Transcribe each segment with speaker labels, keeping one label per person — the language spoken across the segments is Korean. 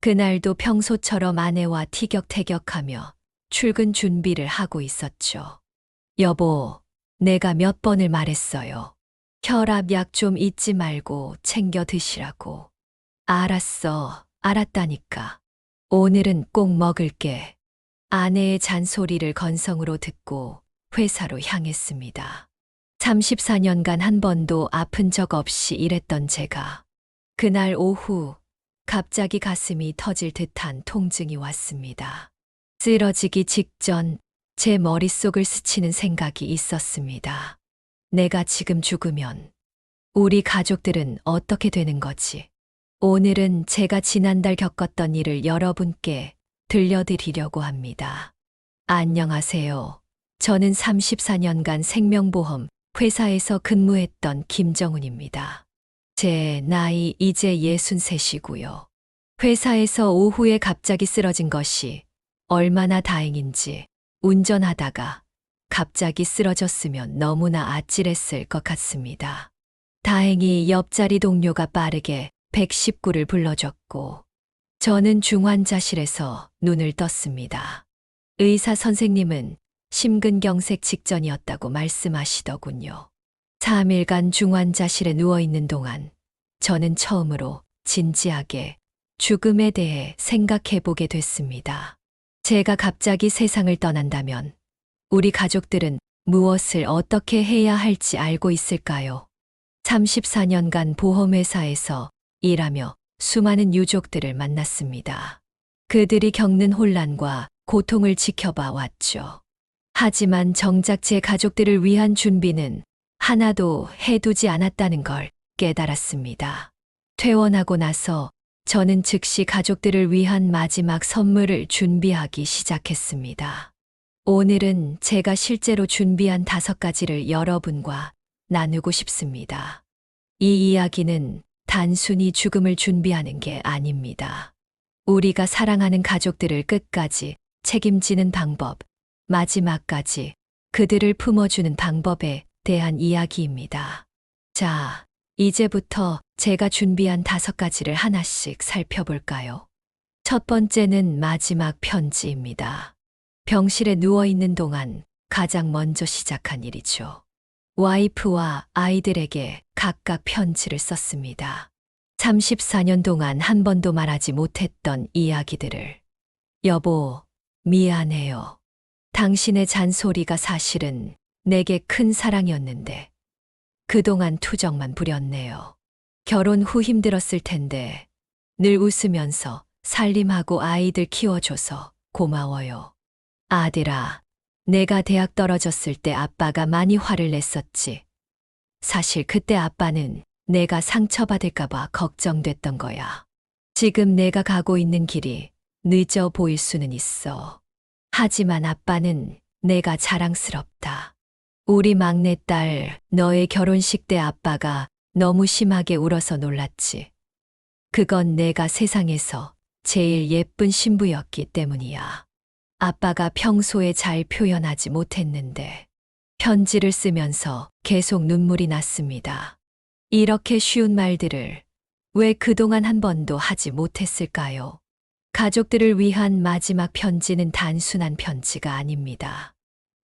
Speaker 1: 그날도 평소처럼 아내와 티격태격하며 출근 준비를 하고 있었죠. 여보, 내가 몇 번을 말했어요. 혈압약 좀 잊지 말고 챙겨 드시라고. 알았어, 알았다니까. 오늘은 꼭 먹을게. 아내의 잔소리를 건성으로 듣고 회사로 향했습니다. 34년간 한 번도 아픈 적 없이 일했던 제가 그날 오후 갑자기 가슴이 터질 듯한 통증이 왔습니다. 쓰러지기 직전 제 머릿속을 스치는 생각이 있었습니다. 내가 지금 죽으면 우리 가족들은 어떻게 되는 거지? 오늘은 제가 지난달 겪었던 일을 여러분께 들려드리려고 합니다. 안녕하세요. 저는 34년간 생명보험 회사에서 근무했던 김정은입니다. 제 나이 이제 63이고요. 회사에서 오후에 갑자기 쓰러진 것이 얼마나 다행인지 운전하다가 갑자기 쓰러졌으면 너무나 아찔했을 것 같습니다. 다행히 옆자리 동료가 빠르게 119를 불러줬고 저는 중환자실에서 눈을 떴습니다. 의사 선생님은 심근경색 직전이었다고 말씀하시더군요. 3일간 중환자실에 누워있는 동안 저는 처음으로 진지하게 죽음에 대해 생각해보게 됐습니다. 제가 갑자기 세상을 떠난다면 우리 가족들은 무엇을 어떻게 해야 할지 알고 있을까요? 34년간 보험회사에서 일하며 수많은 유족들을 만났습니다. 그들이 겪는 혼란과 고통을 지켜봐 왔죠. 하지만 정작 제 가족들을 위한 준비는 하나도 해두지 않았다는 걸 깨달았습니다. 퇴원하고 나서 저는 즉시 가족들을 위한 마지막 선물을 준비하기 시작했습니다. 오늘은 제가 실제로 준비한 5가지를 여러분과 나누고 싶습니다. 이 이야기는 단순히 죽음을 준비하는 게 아닙니다. 우리가 사랑하는 가족들을 끝까지 책임지는 방법, 마지막까지 그들을 품어주는 방법에 대한 이야기입니다. 자, 이제부터 제가 준비한 5가지를 하나씩 살펴볼까요? 첫 번째는 마지막 편지입니다. 병실에 누워있는 동안 가장 먼저 시작한 일이죠. 와이프와 아이들에게 각각 편지를 썼습니다. 34년 동안 한 번도 말하지 못했던 이야기들을. 여보, 미안해요. 당신의 잔소리가 사실은 내게 큰 사랑이었는데 그동안 투정만 부렸네요. 결혼 후 힘들었을 텐데 늘 웃으면서 살림하고 아이들 키워줘서 고마워요. 아들아, 내가 대학 떨어졌을 때 아빠가 많이 화를 냈었지. 사실 그때 아빠는 내가 상처받을까봐 걱정됐던 거야. 지금 내가 가고 있는 길이 늦어 보일 수는 있어. 하지만 아빠는 내가 자랑스럽다. 우리 막내딸, 너의 결혼식 때 아빠가 너무 심하게 울어서 놀랐지. 그건 내가 세상에서 제일 예쁜 신부였기 때문이야. 아빠가 평소에 잘 표현하지 못했는데 편지를 쓰면서 계속 눈물이 났습니다. 이렇게 쉬운 말들을 왜 그동안 한 번도 하지 못했을까요? 가족들을 위한 마지막 편지는 단순한 편지가 아닙니다.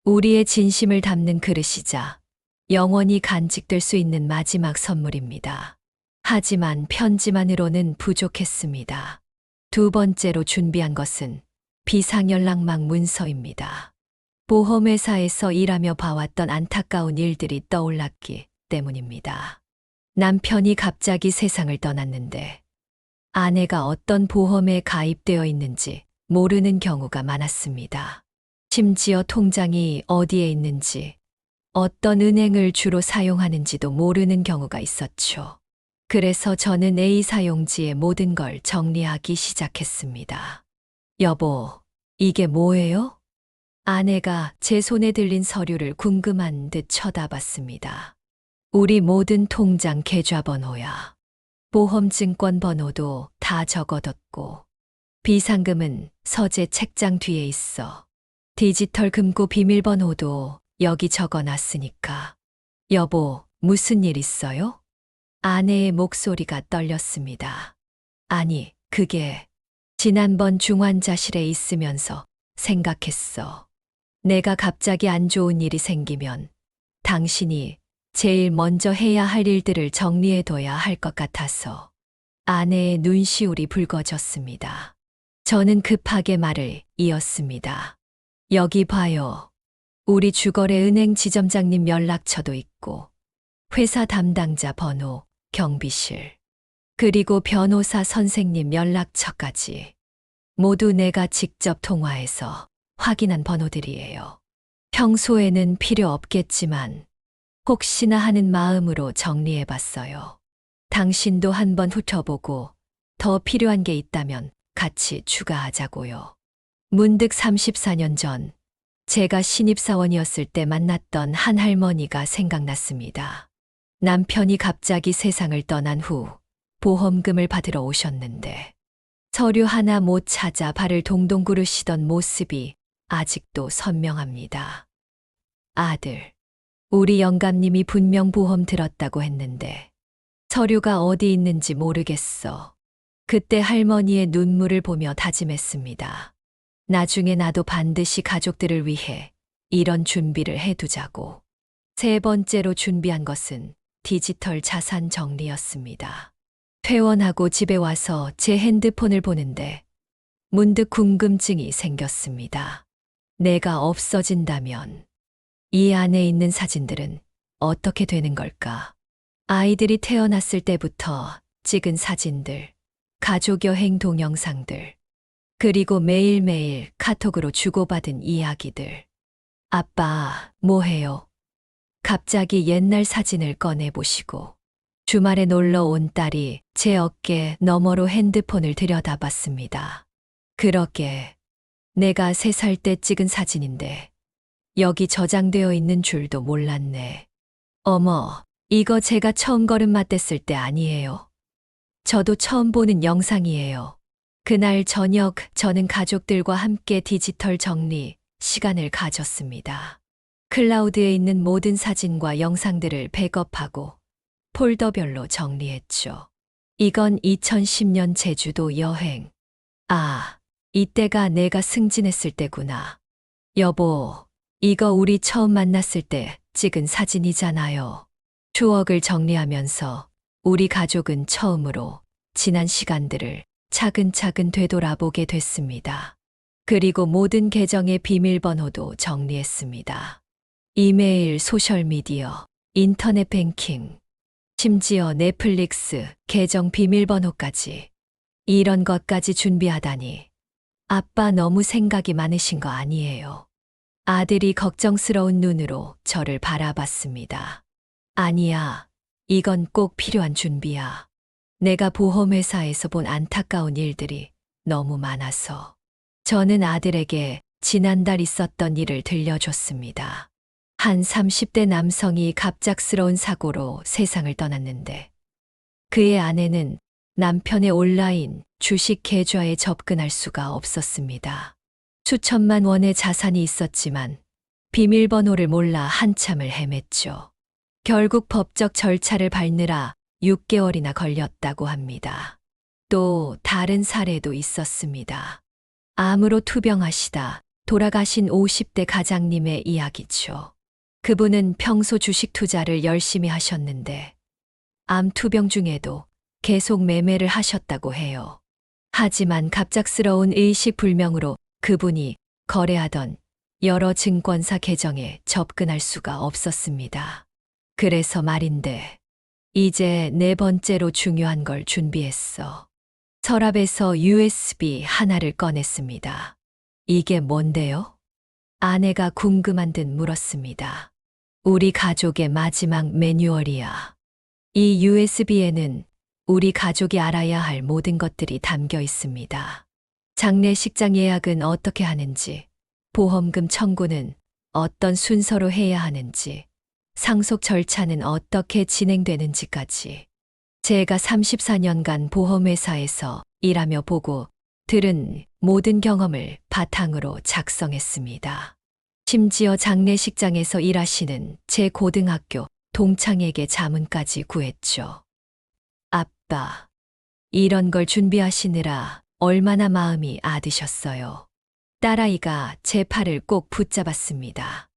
Speaker 1: 우리의 진심을 담는 그릇이자 영원히 간직될 수 있는 마지막 선물입니다. 하지만 편지만으로는 부족했습니다. 두 번째로 준비한 것은 비상연락망 문서입니다. 보험회사에서 일하며 봐왔던 안타까운 일들이 떠올랐기 때문입니다. 남편이 갑자기 세상을 떠났는데 아내가 어떤 보험에 가입되어 있는지 모르는 경우가 많았습니다. 심지어 통장이 어디에 있는지, 어떤 은행을 주로 사용하는지도 모르는 경우가 있었죠. 그래서 저는 A 사용지에 모든 걸 정리하기 시작했습니다. 여보, 이게 뭐예요? 아내가 제 손에 들린 서류를 궁금한 듯 쳐다봤습니다. 우리 모든 통장 계좌번호야. 보험증권 번호도 다 적어뒀고, 비상금은 서재 책장 뒤에 있어. 디지털 금고 비밀번호도 여기 적어놨으니까. 여보, 무슨 일 있어요? 아내의 목소리가 떨렸습니다. 아니, 그게 지난번 중환자실에 있으면서 생각했어. 내가 갑자기 안 좋은 일이 생기면 당신이 제일 먼저 해야 할 일들을 정리해둬야 할 것 같아서. 아내의 눈시울이 붉어졌습니다. 저는 급하게 말을 이었습니다. 여기 봐요. 우리 주거래 은행 지점장님 연락처도 있고, 회사 담당자 번호, 경비실, 그리고 변호사 선생님 연락처까지. 모두 내가 직접 통화해서 확인한 번호들이에요. 평소에는 필요 없겠지만, 혹시나 하는 마음으로 정리해봤어요. 당신도 한번 훑어보고 더 필요한 게 있다면 같이 추가하자고요. 문득 34년 전 제가 신입사원이었을 때 만났던 한 할머니가 생각났습니다. 남편이 갑자기 세상을 떠난 후 보험금을 받으러 오셨는데 서류 하나 못 찾아 발을 동동 구르시던 모습이 아직도 선명합니다. 아들, 우리 영감님이 분명 보험 들었다고 했는데 서류가 어디 있는지 모르겠어. 그때 할머니의 눈물을 보며 다짐했습니다. 나중에 나도 반드시 가족들을 위해 이런 준비를 해두자고. 세 번째로 준비한 것은 디지털 자산 정리였습니다. 퇴원하고 집에 와서 제 핸드폰을 보는데 문득 궁금증이 생겼습니다. 내가 없어진다면 이 안에 있는 사진들은 어떻게 되는 걸까? 아이들이 태어났을 때부터 찍은 사진들, 가족 여행 동영상들, 그리고 매일매일 카톡으로 주고받은 이야기들. 아빠, 뭐해요? 갑자기 옛날 사진을 꺼내보시고 주말에 놀러 온 딸이 제 어깨 너머로 핸드폰을 들여다봤습니다. 그러게 내가 3살 때 찍은 사진인데 여기 저장되어 있는 줄도 몰랐네. 어머, 이거 제가 처음 걸음 맞댔을 때 아니에요. 저도 처음 보는 영상이에요. 그날 저녁 저는 가족들과 함께 디지털 정리 시간을 가졌습니다. 클라우드에 있는 모든 사진과 영상들을 백업하고 폴더별로 정리했죠. 이건 2010년 제주도 여행. 아, 이때가 내가 승진했을 때구나. 여보, 이거 우리 처음 만났을 때 찍은 사진이잖아요. 추억을 정리하면서 우리 가족은 처음으로 지난 시간들을 차근차근 되돌아보게 됐습니다. 그리고 모든 계정의 비밀번호도 정리했습니다. 이메일, 소셜미디어, 인터넷 뱅킹, 심지어 넷플릭스 계정 비밀번호까지. 이런 것까지 준비하다니. 아빠 너무 생각이 많으신 거 아니에요? 아들이 걱정스러운 눈으로 저를 바라봤습니다. 아니야, 이건 꼭 필요한 준비야. 내가 보험회사에서 본 안타까운 일들이 너무 많아서. 저는 아들에게 지난달 있었던 일을 들려줬습니다. 한 30대 남성이 갑작스러운 사고로 세상을 떠났는데 그의 아내는 남편의 온라인 주식 계좌에 접근할 수가 없었습니다. 수천만 원의 자산이 있었지만 비밀번호를 몰라 한참을 헤맸죠. 결국 법적 절차를 밟느라 6개월이나 걸렸다고 합니다. 또 다른 사례도 있었습니다. 암으로 투병하시다 돌아가신 50대 가장님의 이야기죠. 그분은 평소 주식 투자를 열심히 하셨는데 암 투병 중에도 계속 매매를 하셨다고 해요. 하지만 갑작스러운 의식불명으로 그분이 거래하던 여러 증권사 계정에 접근할 수가 없었습니다. 그래서 말인데 이제 4번째로 중요한 걸 준비했어. 서랍에서 USB 하나를 꺼냈습니다. 이게 뭔데요? 아내가 궁금한 듯 물었습니다. 우리 가족의 마지막 매뉴얼이야. 이 USB에는 우리 가족이 알아야 할 모든 것들이 담겨 있습니다. 장례식장 예약은 어떻게 하는지, 보험금 청구는 어떤 순서로 해야 하는지, 상속 절차는 어떻게 진행되는지까지. 제가 34년간 보험회사에서 일하며 보고 들은 모든 경험을 바탕으로 작성했습니다. 심지어 장례식장에서 일하시는 제 고등학교 동창에게 자문까지 구했죠. 아빠, 이런 걸 준비하시느라 얼마나 마음이 아드셨어요. 딸아이가 제 팔을 꼭 붙잡았습니다.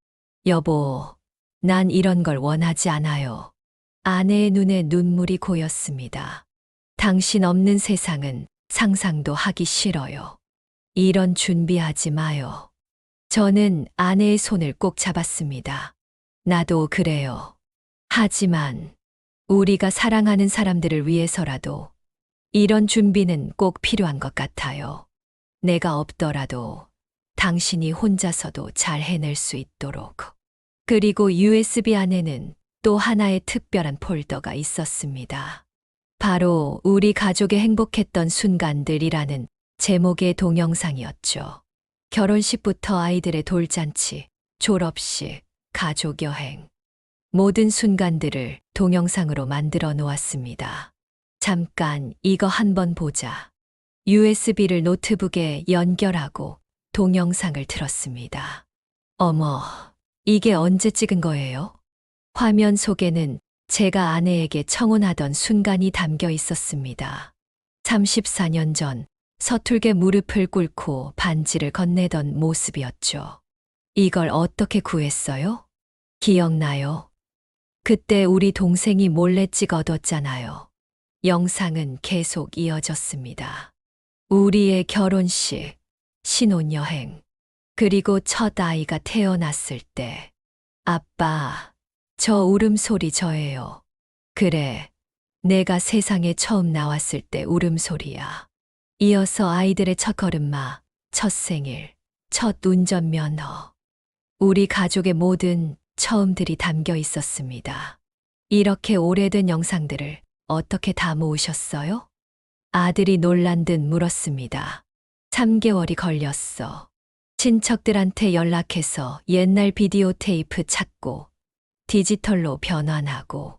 Speaker 1: 여보, 난 이런 걸 원하지 않아요. 아내의 눈에 눈물이 고였습니다. 당신 없는 세상은 상상도 하기 싫어요. 이런 준비하지 마요. 저는 아내의 손을 꼭 잡았습니다. 나도 그래요. 하지만 우리가 사랑하는 사람들을 위해서라도 이런 준비는 꼭 필요한 것 같아요. 내가 없더라도 당신이 혼자서도 잘 해낼 수 있도록. 그리고 USB 안에는 또 하나의 특별한 폴더가 있었습니다. 바로 우리 가족의 행복했던 순간들이라는 제목의 동영상이었죠. 결혼식부터 아이들의 돌잔치, 졸업식, 가족여행. 모든 순간들을 동영상으로 만들어 놓았습니다. 잠깐 이거 한번 보자. USB를 노트북에 연결하고 동영상을 틀었습니다. 어머, 이게 언제 찍은 거예요? 화면 속에는 제가 아내에게 청혼하던 순간이 담겨 있었습니다. 34년 전 서툴게 무릎을 꿇고 반지를 건네던 모습이었죠. 이걸 어떻게 구했어요? 기억나요? 그때 우리 동생이 몰래 찍어뒀잖아요. 영상은 계속 이어졌습니다. 우리의 결혼식, 신혼여행, 그리고 첫 아이가 태어났을 때. 아빠, 저 울음소리 저예요. 그래, 내가 세상에 처음 나왔을 때 울음소리야. 이어서 아이들의 첫 걸음마, 첫 생일, 첫 운전면허. 우리 가족의 모든 처음들이 담겨 있었습니다. 이렇게 오래된 영상들을 어떻게 다 모으셨어요? 아들이 놀란 듯 물었습니다. 3개월이 걸렸어. 친척들한테 연락해서 옛날 비디오 테이프 찾고 디지털로 변환하고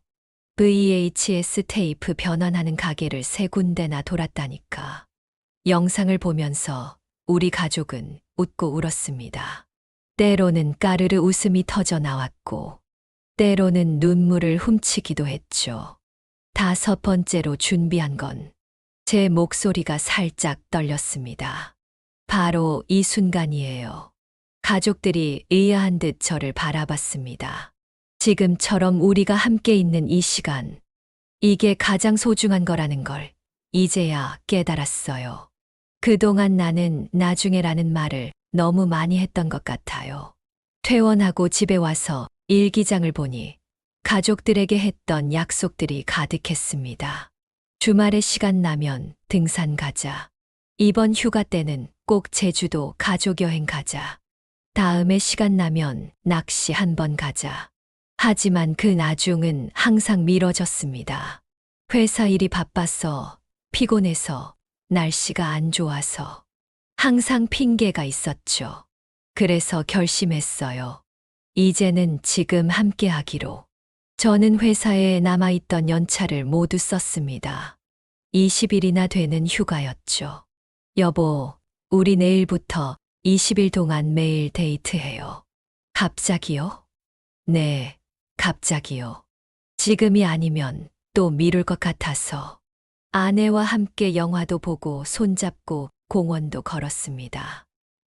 Speaker 1: VHS 테이프 변환하는 가게를 3군데나 돌았다니까. 영상을 보면서 우리 가족은 웃고 울었습니다. 때로는 까르르 웃음이 터져 나왔고 때로는 눈물을 훔치기도 했죠. 5번째로 준비한 건 제 목소리가 살짝 떨렸습니다. 바로 이 순간이에요. 가족들이 의아한 듯 저를 바라봤습니다. 지금처럼 우리가 함께 있는 이 시간, 이게 가장 소중한 거라는 걸 이제야 깨달았어요. 그동안 나는 나중에라는 말을 너무 많이 했던 것 같아요. 퇴원하고 집에 와서 일기장을 보니 가족들에게 했던 약속들이 가득했습니다. 주말에 시간 나면 등산 가자. 이번 휴가 때는 꼭 제주도 가족여행 가자. 다음에 시간 나면 낚시 한번 가자. 하지만 그 나중은 항상 미뤄졌습니다. 회사 일이 바빠서, 피곤해서, 날씨가 안 좋아서. 항상 핑계가 있었죠. 그래서 결심했어요. 이제는 지금 함께 하기로. 저는 회사에 남아있던 연차를 모두 썼습니다. 20일이나 되는 휴가였죠. 여보, 우리 내일부터 20일 동안 매일 데이트해요. 갑자기요? 네, 갑자기요. 지금이 아니면 또 미룰 것 같아서. 아내와 함께 영화도 보고 손잡고 공원도 걸었습니다.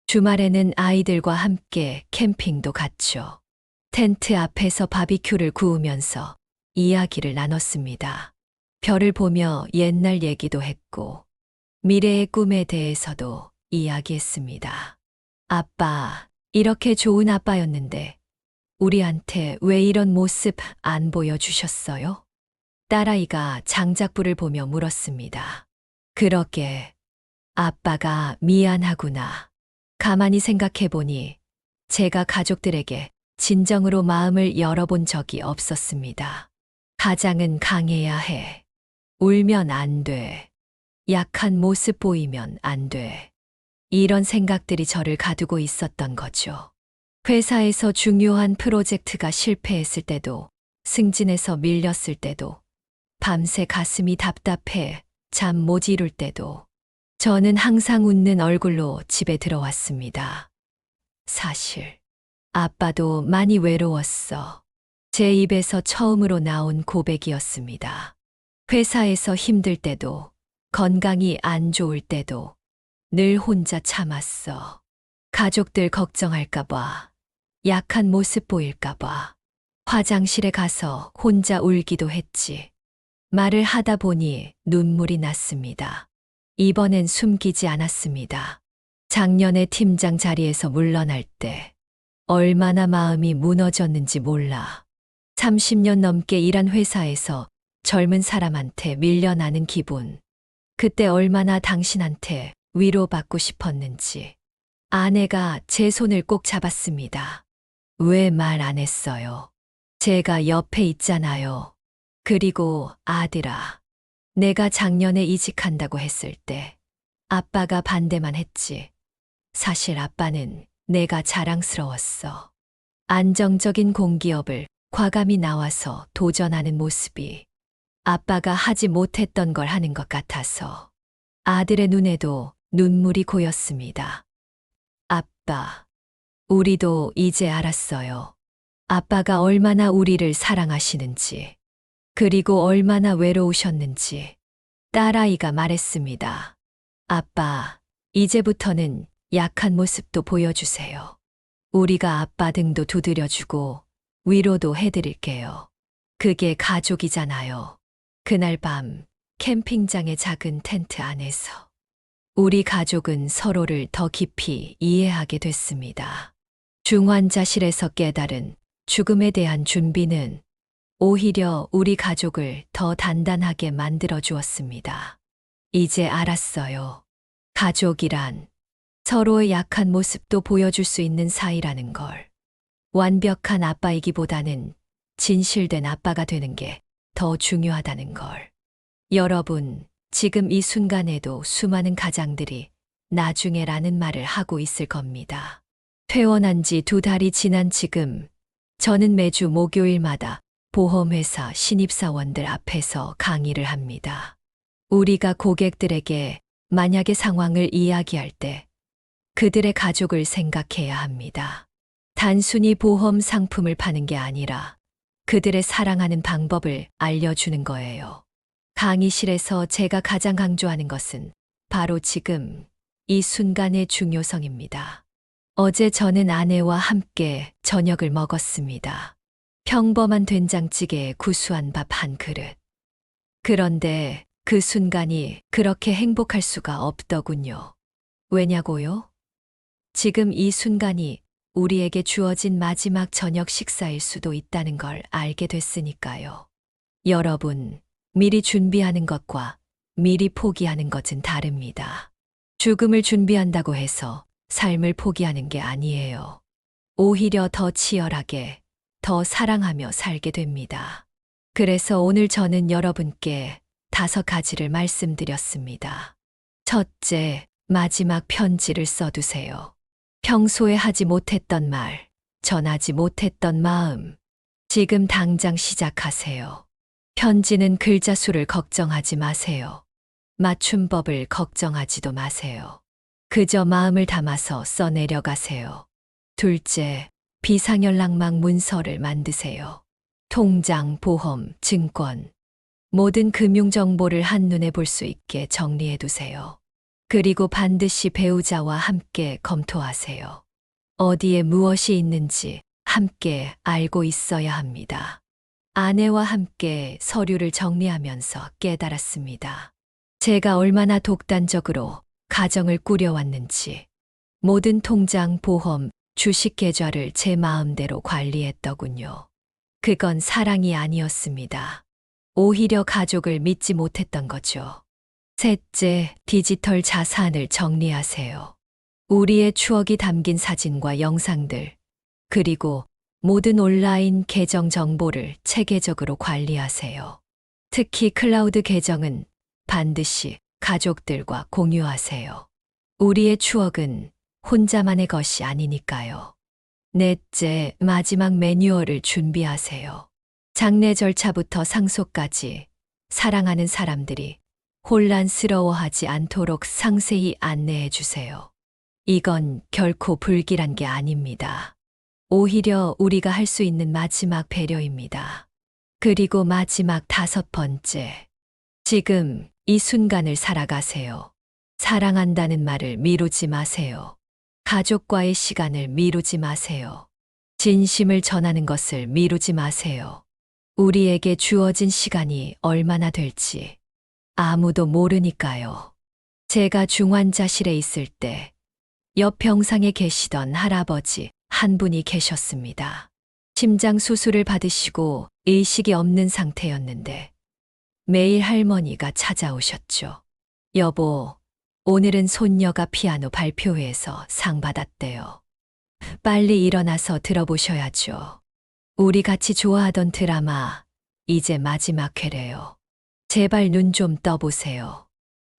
Speaker 1: 주말에는 아이들과 함께 캠핑도 갔죠. 텐트 앞에서 바비큐를 구우면서 이야기를 나눴습니다. 별을 보며 옛날 얘기도 했고, 미래의 꿈에 대해서도 이야기했습니다. 아빠, 이렇게 좋은 아빠였는데, 우리한테 왜 이런 모습 안 보여주셨어요? 딸아이가 장작불을 보며 물었습니다. 그러게, 아빠가 미안하구나. 가만히 생각해보니 제가 가족들에게 진정으로 마음을 열어본 적이 없었습니다. 가장은 강해야 해. 울면 안 돼. 약한 모습 보이면 안 돼. 이런 생각들이 저를 가두고 있었던 거죠. 회사에서 중요한 프로젝트가 실패했을 때도, 승진해서 밀렸을 때도, 밤새 가슴이 답답해 잠 못 이룰 때도, 저는 항상 웃는 얼굴로 집에 들어왔습니다. 사실, 아빠도 많이 외로웠어. 제 입에서 처음으로 나온 고백이었습니다. 회사에서 힘들 때도, 건강이 안 좋을 때도, 늘 혼자 참았어. 가족들 걱정할까봐, 약한 모습 보일까봐, 화장실에 가서 혼자 울기도 했지. 말을 하다 보니 눈물이 났습니다. 이번엔 숨기지 않았습니다. 작년에 팀장 자리에서 물러날 때 얼마나 마음이 무너졌는지 몰라. 30년 넘게 일한 회사에서 젊은 사람한테 밀려나는 기분. 그때 얼마나 당신한테 위로받고 싶었는지. 아내가 제 손을 꼭 잡았습니다. 왜 말 안 했어요? 제가 옆에 있잖아요. 그리고 아들아, 내가 작년에 이직한다고 했을 때 아빠가 반대만 했지. 사실 아빠는 내가 자랑스러웠어. 안정적인 공기업을 과감히 나와서 도전하는 모습이 아빠가 하지 못했던 걸 하는 것 같아서 아들의 눈에도 눈물이 고였습니다. 아빠, 우리도 이제 알았어요. 아빠가 얼마나 우리를 사랑하시는지, 그리고 얼마나 외로우셨는지. 딸아이가 말했습니다. 아빠, 이제부터는 약한 모습도 보여주세요. 우리가 아빠 등도 두드려주고 위로도 해드릴게요. 그게 가족이잖아요. 그날 밤 캠핑장의 작은 텐트 안에서 우리 가족은 서로를 더 깊이 이해하게 됐습니다. 중환자실에서 깨달은 죽음에 대한 준비는 오히려 우리 가족을 더 단단하게 만들어 주었습니다. 이제 알았어요. 가족이란 서로의 약한 모습도 보여줄 수 있는 사이라는 걸. 완벽한 아빠이기보다는 진실된 아빠가 되는 게 더 중요하다는 걸. 여러분, 지금 이 순간에도 수많은 가장들이 나중에라는 말을 하고 있을 겁니다. 퇴원한 지 2달이 지난 지금, 저는 매주 목요일마다 보험회사 신입사원들 앞에서 강의를 합니다. 우리가 고객들에게 만약의 상황을 이야기할 때 그들의 가족을 생각해야 합니다. 단순히 보험 상품을 파는 게 아니라 그들의 사랑하는 방법을 알려주는 거예요. 강의실에서 제가 가장 강조하는 것은 바로 지금 이 순간의 중요성입니다. 어제 저는 아내와 함께 저녁을 먹었습니다. 평범한 된장찌개에 구수한 밥 한 그릇. 그런데 그 순간이 그렇게 행복할 수가 없더군요. 왜냐고요? 지금 이 순간이 우리에게 주어진 마지막 저녁 식사일 수도 있다는 걸 알게 됐으니까요. 여러분, 미리 준비하는 것과 미리 포기하는 것은 다릅니다. 죽음을 준비한다고 해서 삶을 포기하는 게 아니에요. 오히려 더 치열하게, 더 사랑하며 살게 됩니다. 그래서 오늘 저는 여러분께 5가지를 말씀드렸습니다. 첫째, 마지막 편지를 써두세요. 평소에 하지 못했던 말, 전하지 못했던 마음, 지금 당장 시작하세요. 편지는 글자 수를 걱정하지 마세요. 맞춤법을 걱정하지도 마세요. 그저 마음을 담아서 써내려가세요. 둘째, 비상연락망 문서를 만드세요. 통장, 보험, 증권, 모든 금융정보를 한눈에 볼 수 있게 정리해두세요. 그리고 반드시 배우자와 함께 검토하세요. 어디에 무엇이 있는지 함께 알고 있어야 합니다. 아내와 함께 서류를 정리하면서 깨달았습니다. 제가 얼마나 독단적으로 가정을 꾸려왔는지, 모든 통장, 보험, 주식 계좌를 제 마음대로 관리했더군요. 그건 사랑이 아니었습니다. 오히려 가족을 믿지 못했던 거죠. 셋째, 디지털 자산을 정리하세요. 우리의 추억이 담긴 사진과 영상들, 그리고 모든 온라인 계정 정보를 체계적으로 관리하세요. 특히 클라우드 계정은 반드시 가족들과 공유하세요. 우리의 추억은 혼자만의 것이 아니니까요. 넷째, 마지막 매뉴얼을 준비하세요. 장례 절차부터 상속까지 사랑하는 사람들이 혼란스러워하지 않도록 상세히 안내해 주세요. 이건 결코 불길한 게 아닙니다. 오히려 우리가 할 수 있는 마지막 배려입니다. 그리고 마지막 5번째. 지금 이 순간을 살아가세요. 사랑한다는 말을 미루지 마세요. 가족과의 시간을 미루지 마세요. 진심을 전하는 것을 미루지 마세요. 우리에게 주어진 시간이 얼마나 될지 아무도 모르니까요. 제가 중환자실에 있을 때 옆 병상에 계시던 할아버지 한 분이 계셨습니다. 심장 수술을 받으시고 의식이 없는 상태였는데 매일 할머니가 찾아오셨죠. 여보, 오늘은 손녀가 피아노 발표회에서 상 받았대요. 빨리 일어나서 들어보셔야죠. 우리 같이 좋아하던 드라마, 이제 마지막 회래요. 제발 눈 좀 떠보세요.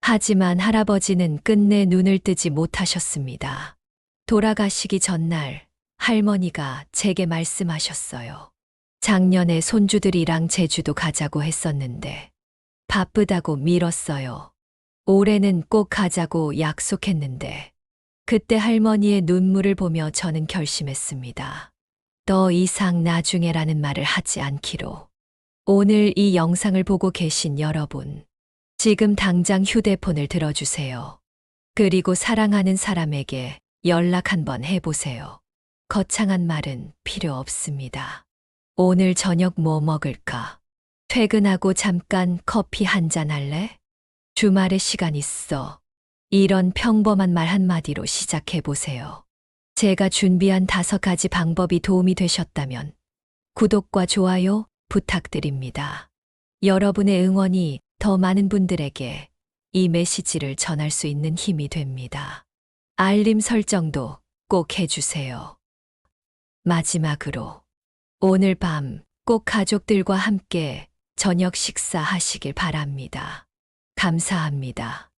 Speaker 1: 하지만 할아버지는 끝내 눈을 뜨지 못하셨습니다. 돌아가시기 전날 할머니가 제게 말씀하셨어요. 작년에 손주들이랑 제주도 가자고 했었는데 바쁘다고 미뤘어요. 올해는 꼭 가자고 약속했는데 그때 할머니의 눈물을 보며 저는 결심했습니다. 더 이상 나중에라는 말을 하지 않기로. 오늘 이 영상을 보고 계신 여러분, 지금 당장 휴대폰을 들어주세요. 그리고 사랑하는 사람에게 연락 한번 해보세요. 거창한 말은 필요 없습니다. 오늘 저녁 뭐 먹을까? 퇴근하고 잠깐 커피 한잔 할래? 주말에 시간 있어. 이런 평범한 말 한마디로 시작해보세요. 제가 준비한 5가지 방법이 도움이 되셨다면 구독과 좋아요 부탁드립니다. 여러분의 응원이 더 많은 분들에게 이 메시지를 전할 수 있는 힘이 됩니다. 알림 설정도 꼭 해주세요. 마지막으로 오늘 밤 꼭 가족들과 함께 저녁 식사하시길 바랍니다. 감사합니다.